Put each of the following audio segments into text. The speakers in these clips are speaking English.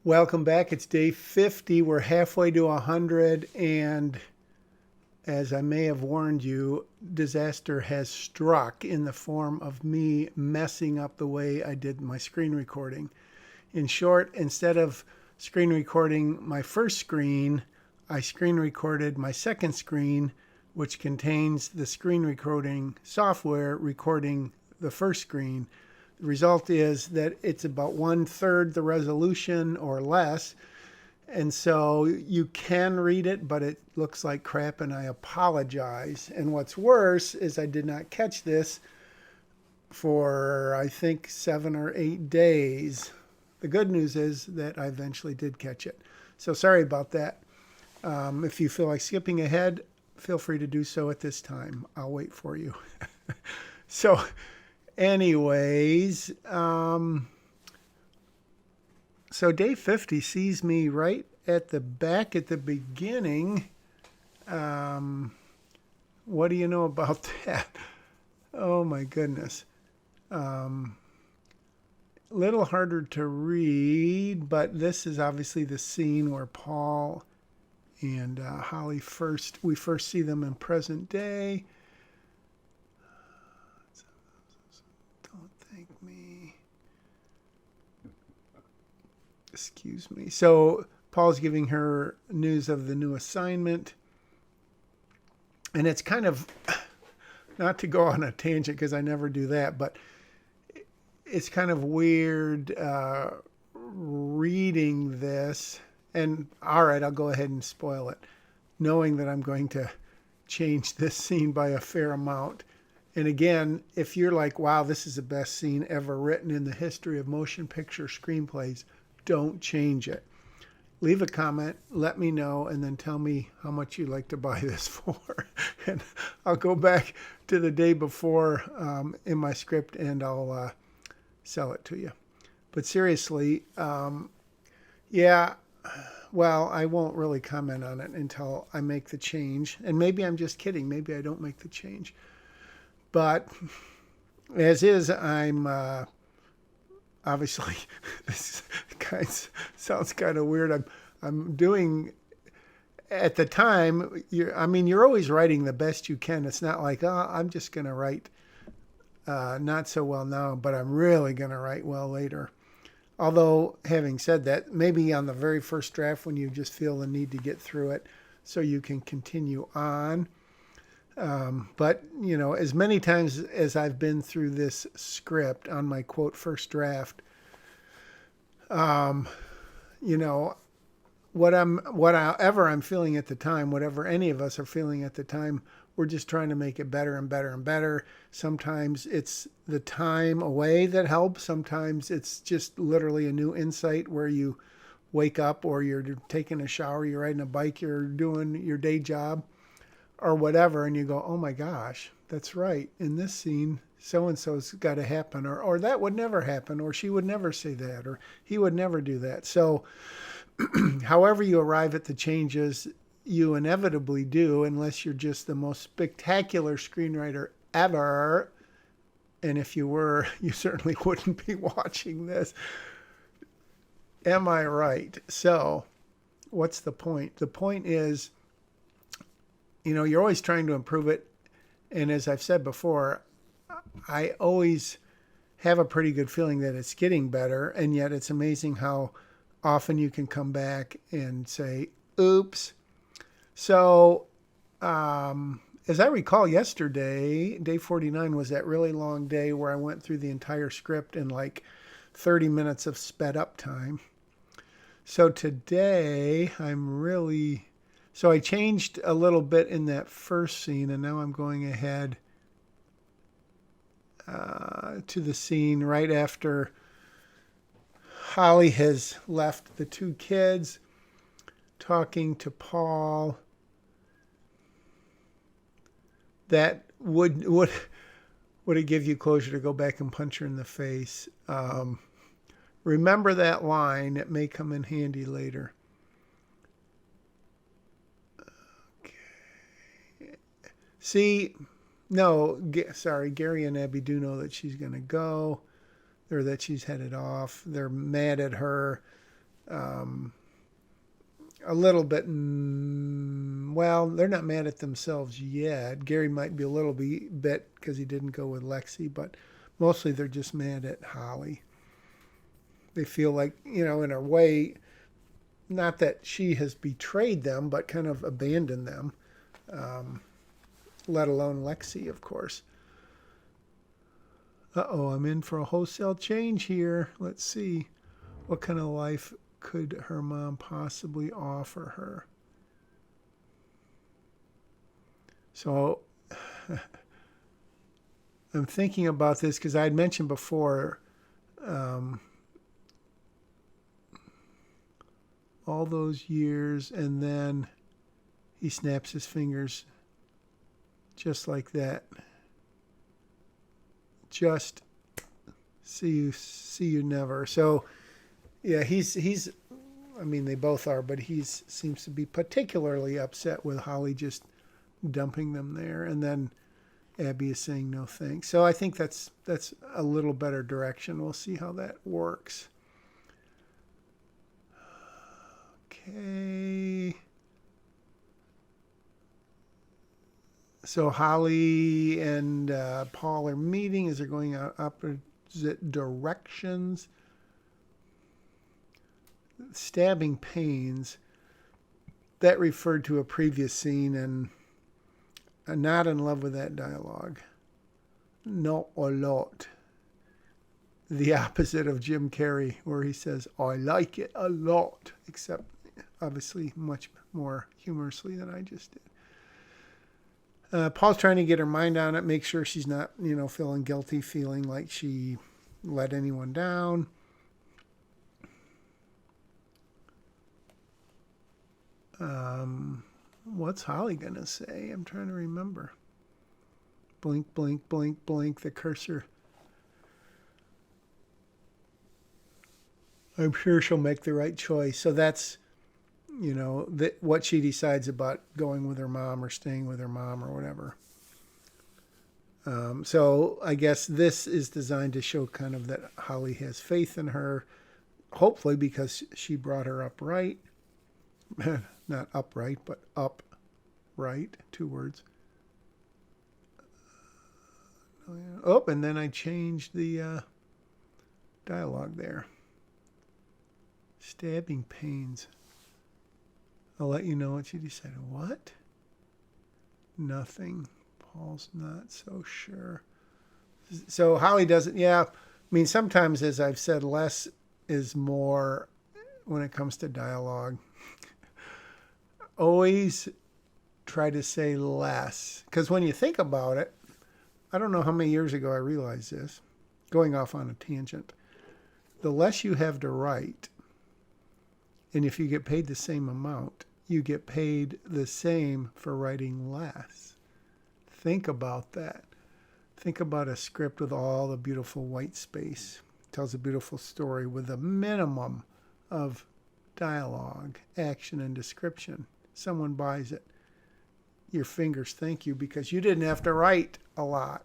Welcome back. It's day 50. We're halfway to 100. And as I may have warned you, disaster has struck in the form of me messing up the way I did my screen recording. In short, instead of screen recording my first screen, I screen recorded my second screen, which contains the screen recording software recording the first screen. The result is that it's about 1/3 the resolution or less. And so you can read it, but it looks like crap, and I apologize. And what's worse is I did not catch this for, I think, 7 or 8 days. The good news is that I eventually did catch it. So sorry about that. If you feel like skipping ahead, feel free to do so at this time. I'll wait for you. So, anyways, so day 50 sees me right at the back at the beginning. What do you know about that? Oh my goodness. Little harder to read, but this is obviously the scene where Paul and Holly we first see them in present day. Don't thank me. Excuse me. So Paul's giving her news of the new assignment. And it's kind of, not to go on a tangent because I never do that, but it's kind of weird reading this. And all right, I'll go ahead and spoil it, knowing that I'm going to change this scene by a fair amount. And again, if you're like, wow, this is the best scene ever written in the history of motion picture screenplays, don't change it. Leave a comment, let me know, and then tell me how much you'd like to buy this for. And I'll go back to the day before in my script and I'll sell it to you. But seriously, yeah, well, I won't really comment on it until I make the change. And maybe I'm just kidding. Maybe I don't make the change. But as is, I'm obviously, this sounds kind of weird. I'm doing, at the time, you're always writing the best you can. It's not like, oh, I'm just going to write not so well now, but I'm really going to write well later. Although, having said that, maybe on the very first draft when you just feel the need to get through it so you can continue on. But, as many times as I've been through this script on my quote first draft, whatever I'm feeling at the time, whatever any of us are feeling at the time, we're just trying to make it better and better and better. Sometimes it's the time away that helps. Sometimes it's just literally a new insight where you wake up or you're taking a shower, you're riding a bike, you're doing your day job or whatever, and you go, oh my gosh, that's right. In this scene, so-and-so's got to happen, or that would never happen, or she would never say that, or he would never do that. So however you arrive at the changes, you inevitably do, unless you're just the most spectacular screenwriter ever. And if you were, you certainly wouldn't be watching this. Am I right? So what's the point? The point is, you're always trying to improve it. And as I've said before, I always have a pretty good feeling that it's getting better. And yet it's amazing how often you can come back and say, oops. So, as I recall yesterday, day 49 was that really long day where I went through the entire script in like 30 minutes of sped up time. So today so I changed a little bit in that first scene, and now I'm going ahead to the scene right after Holly has left the two kids, talking to Paul. That would it give you closure to go back and punch her in the face? Remember that line. It may come in handy later. Okay. See, no, sorry, Gary and Abby do know that she's going to go, or that she's headed off. They're mad at her. A little bit, well, they're not mad at themselves yet. Gary might be a little bit because he didn't go with Lexi, but mostly they're just mad at Holly. They feel like, in a way, not that she has betrayed them, but kind of abandoned them, let alone Lexi, of course. Uh-oh, I'm in for a wholesale change here. Let's see. What kind of life could her mom possibly offer her? So I'm thinking about this because I had mentioned before all those years, and then he snaps his fingers just like that. Just see you never. So yeah, he's I mean, they both are, but he seems to be particularly upset with Holly just dumping them there, and then Abby is saying no thanks. So I think that's a little better direction. We'll see how that works. Okay. So Holly and Paul are meeting as they're going out opposite directions. Stabbing pains, that referred to a previous scene, and I'm not in love with that dialogue. Not a lot. The opposite of Jim Carrey, where he says, I like it a lot, except obviously much more humorously than I just did. Paul's trying to get her mind on it, make sure she's not, feeling guilty, feeling like she let anyone down. What's Holly going to say? I'm trying to remember. Blink, blink, blink, blink, the cursor. I'm sure she'll make the right choice. So that's, what she decides about going with her mom or staying with her mom or whatever. So I guess this is designed to show kind of that Holly has faith in her, hopefully because she brought her up right. Not upright, but upright, 2 words. Oh, and then I changed the dialogue there. Stabbing pains. I'll let you know what she decided. What? Nothing. Paul's not so sure. So Holly doesn't, I mean, sometimes, as I've said, less is more when it comes to dialogue. Always try to say less. Because when you think about it, I don't know how many years ago I realized this, going off on a tangent. The less you have to write, and if you get paid the same amount, you get paid the same for writing less. Think about that. Think about a script with all the beautiful white space. It tells a beautiful story with a minimum of dialogue, action, and description. Someone buys it. Your fingers thank you because you didn't have to write a lot,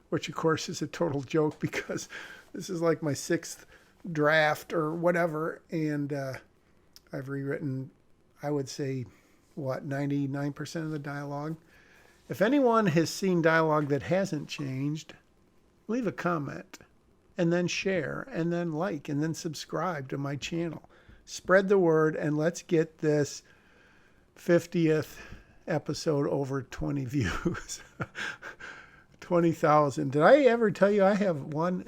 which of course is a total joke because this is like my 6th draft or whatever, and I've rewritten, I would say, 99% of the dialogue. If anyone has seen dialogue that hasn't changed, leave a comment and then share and then like and then subscribe to my channel. Spread the word, and let's get this 50th episode over 20 views. 20,000. Did I ever tell you I have one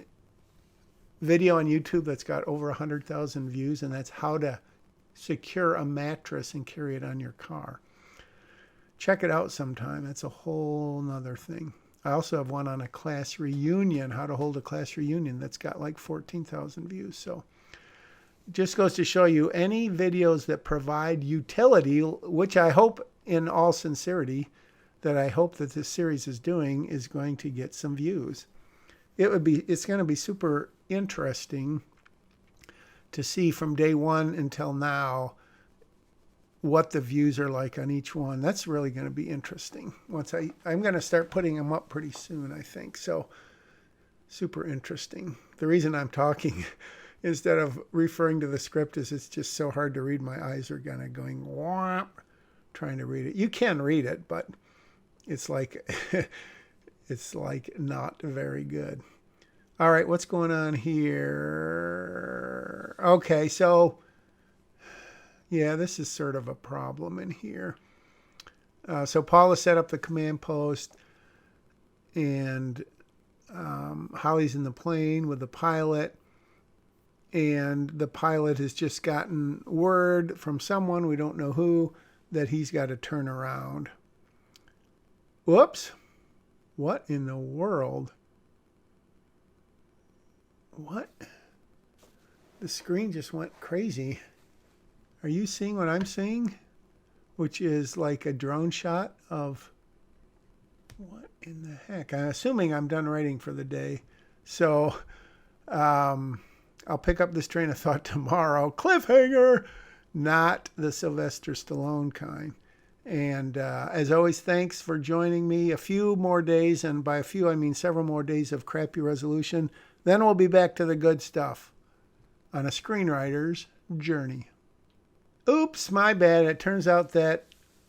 video on YouTube that's got over 100,000 views, and that's how to secure a mattress and carry it on your car. Check it out sometime. That's a whole nother thing. I also have one on a class reunion, how to hold a class reunion, that's got like 14,000 views. So it just goes to show you any videos that provide utility, which I hope in all sincerity that I hope that this series is doing, is going to get some views. It's going to be super interesting to see from day one until now what the views are like on each one. That's really going to be interesting. I'm going to start putting them up pretty soon, I think. So super interesting. The reason I'm talking instead of referring to the script as it's just so hard to read. My eyes are kind of going whomp, trying to read it. You can read it, but it's like it's like not very good. All right, what's going on here? Okay, so yeah, this is sort of a problem in here. So Paula set up the command post, and Holly's in the plane with the pilot, and the pilot has just gotten word from someone, we don't know who, that he's got to turn around. Whoops. What in the world? What? The screen just went crazy. Are you seeing what I'm seeing? Which is like a drone shot of... What in the heck? I'm assuming I'm done writing for the day. So I'll pick up this train of thought tomorrow. Cliffhanger! Not the Sylvester Stallone kind. And as always, thanks for joining me. A few more days, and by a few I mean several more days of crappy resolution. Then we'll be back to the good stuff on a screenwriter's journey. Oops, my bad. It turns out that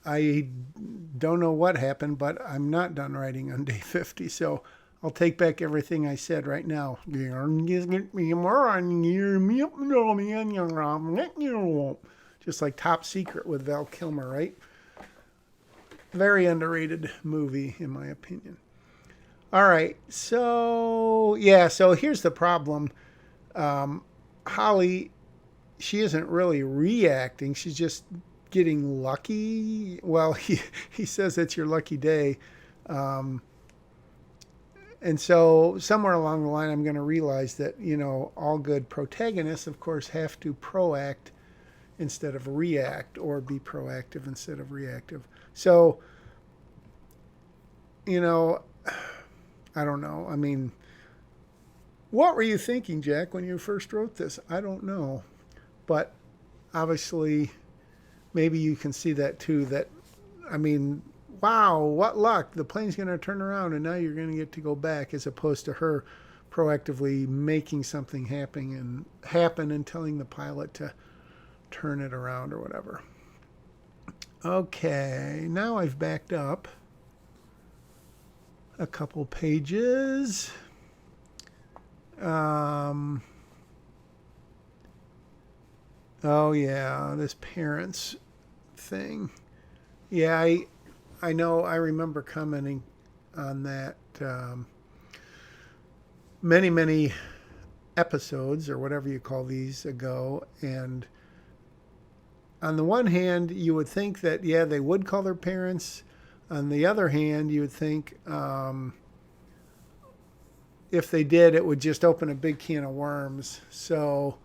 I don't know what happened, but I'm not done writing on day 50, so I'll take back everything I said right now. Just like Top Secret with Val Kilmer, right? Very underrated movie, in my opinion. All right, so here's the problem. Holly, she isn't really reacting. She's just getting lucky. Well, he says it's your lucky day. And so somewhere along the line, I'm going to realize that, all good protagonists, of course, have to proact instead of react, or be proactive instead of reactive. So, I don't know. I mean, what were you thinking, Jack, when you first wrote this? I don't know. But obviously, maybe you can see that too. Wow, what luck. The plane's going to turn around and now you're going to get to go back, as opposed to her proactively making something happen and telling the pilot to turn it around or whatever. Okay, now I've backed up a couple pages. Oh yeah, this parents thing. Yeah, I know. I remember commenting on that many episodes, or whatever you call these, ago. And on the one hand, you would think that, yeah, they would call their parents. On the other hand, you would think if they did, it would just open a big can of worms. So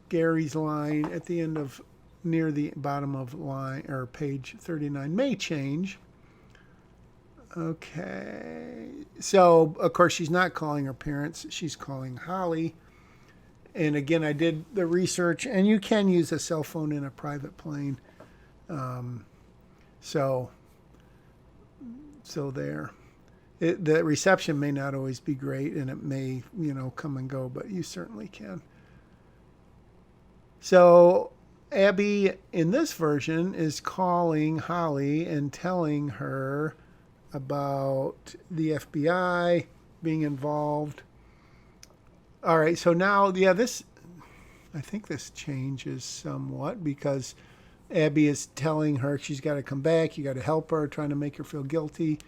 Gary's line at the end of, near the bottom of line, or page 39, may change. Okay. So, of course, she's not calling her parents. She's calling Holly. And again, I did the research, and you can use a cell phone in a private plane. So there. The reception may not always be great, and it may, come and go, but you certainly can. So Abby, in this version, is calling Holly and telling her about the FBI being involved. All right, so now, I think this changes somewhat, because Abby is telling her she's got to come back, you got to help her, trying to make her feel guilty.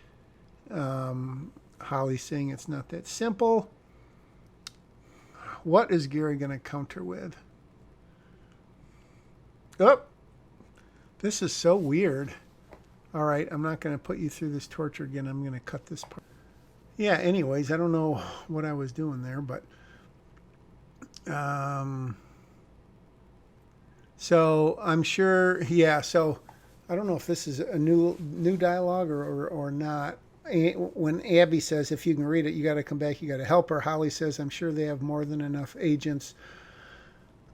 Holly's saying it's not that simple. What is Gary going to counter with? Oh, this is so weird. All right, I'm not going to put you through this torture again. I'm going to cut this part. Yeah, anyways, I don't know what I was doing there, but so I'm sure, so I don't know if this is a new dialogue or not. When Abby says, if you can read it, you got to come back, you got to help her. Holly says, I'm sure they have more than enough agents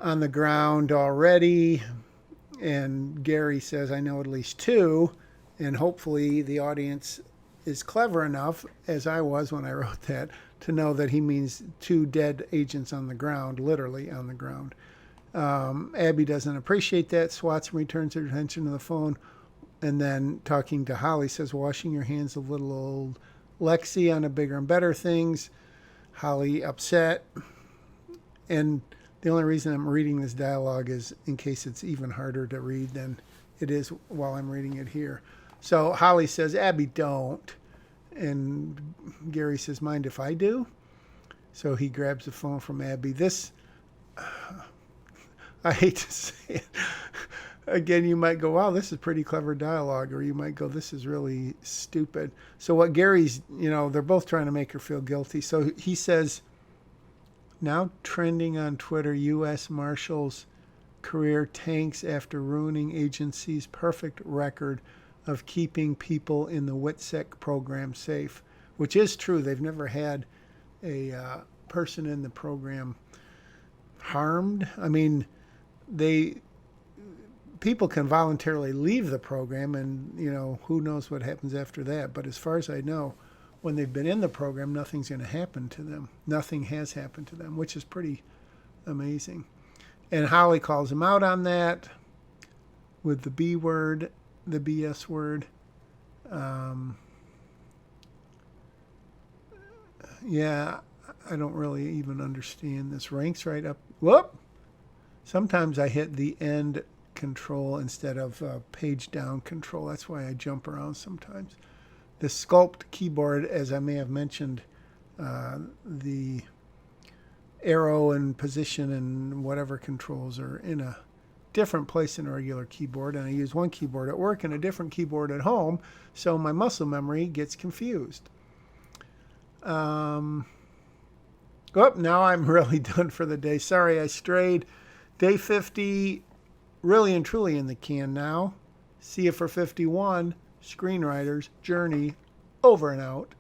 on the ground already. And Gary says, I know at least 2. And hopefully the audience is clever enough, as I was when I wrote that, to know that he means 2 dead agents on the ground, literally on the ground. Abby doesn't appreciate that, swats and returns her attention to the phone, and then talking to Holly says, washing your hands of little old Lexi on a bigger and better things. Holly upset. And the only reason I'm reading this dialogue is in case it's even harder to read than it is while I'm reading it here. So Holly says, Abby, don't. And Gary says, mind if I do? So he grabs the phone from Abby. This, I hate to say it. Again, you might go, wow, this is pretty clever dialogue. Or you might go, this is really stupid. So what Gary's, they're both trying to make her feel guilty. So he says, now trending on Twitter, U.S. Marshals career tanks after ruining agency's perfect record of keeping people in the WITSEC program safe, which is true. They've never had a person in the program harmed. I mean, people can voluntarily leave the program, and who knows what happens after that. But as far as I know, when they've been in the program, nothing's going to happen to them. Nothing has happened to them, which is pretty amazing. And Holly calls him out on that with the B word, the BS word. Yeah, I don't really even understand this. Ranks right up. Whoop! Sometimes I hit the end control instead of page down control. That's why I jump around sometimes. The sculpt keyboard, as I may have mentioned, the arrow and position and whatever controls are in a different place than a regular keyboard. And I use one keyboard at work and a different keyboard at home, so my muscle memory gets confused. Now I'm really done for the day. Sorry I strayed. Day 50, really and truly in the can now. See you for 51. Screenwriter's Journey, over and out.